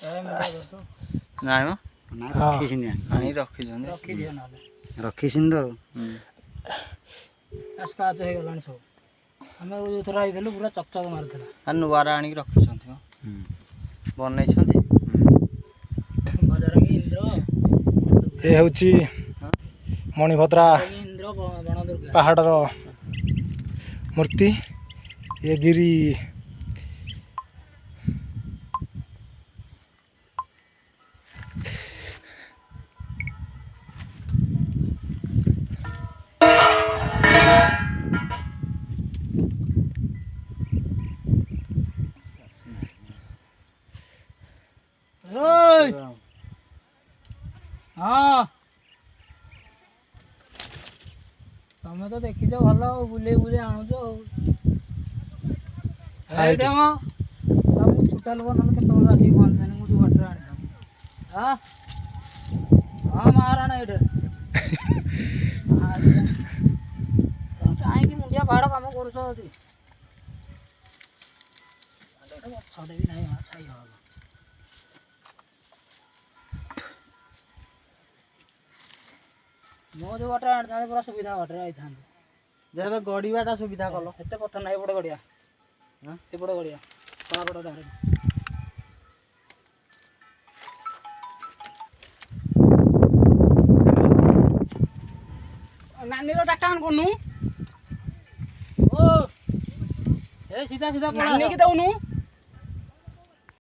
ନାଇଁ ମ ରଖିଛନ୍ତି ତ ସ୍କାଚ୍ ହେଇଗଲାଣି ସବୁ। ଆମେ ଯେଉଁଥର ଆଇଥିଲୁ ପୁରା ଚକଚକ ମାରୁଥିଲା। ନୂଆରେ ଆଣିକି ରଖିଛନ୍ତି ମ ବନେଇଛନ୍ତି। ବଜାରକି ଇନ୍ଦ୍ର ଏ ହେଉଛି ମଣିଭଦ୍ରା ଇନ୍ଦ୍ର ବଣଦୁର୍ଗା ପାହାଡ଼ର ମୂର୍ତ୍ତି। ଏ ଗିରି ହଁ ତମେ ତ ଦେଖିଛ ଭଲ ଆଉ ବୁଲେଇ ବୁଲେଇ ଆଣୁଛ ଆଉ। ଏଇଟା ମ ମୁଁ ଛୋଟା ଲୋକ ନହେଲେ କେତେବେଳେ ଆସିକି ପହଞ୍ଚିନି ମୁଁ ଯେଉଁ ବାଟରେ ଆଣିଥାନ୍ତି। ହଁ ହଁ ମାରାଣ ଏଇଟା କାହିଁକି ମୁଣ୍ଡିଆ ପାହାଡ଼ କାମ କରୁଛ ଯଦି ଗଛଟେ ବି ନାହିଁ ଛାଇ ହବ। ମୁଁ ଯେଉଁ ବାଟରେ ଆଣିଥାନ୍ତି ପୁରା ସୁବିଧା ବାଟରେ ଆଇଥାନ୍ତି। ଯେବେ ଗଡ଼ିବାଟା ସୁବିଧା କଲ ଏତେ ପଥ ନାହିଁ ଏପଟେ ଗଡ଼ିଆ ଏପଟେ ଗଡ଼ିଆ କଳାପଟ ଡାଇରେକ୍ଟ। ନାନୀର ଡାଟା ଅନ୍ କରୁନୁ। ଓ ଏ ସିଧା ସିଧା ନାନୀକି ଦଉନୁ।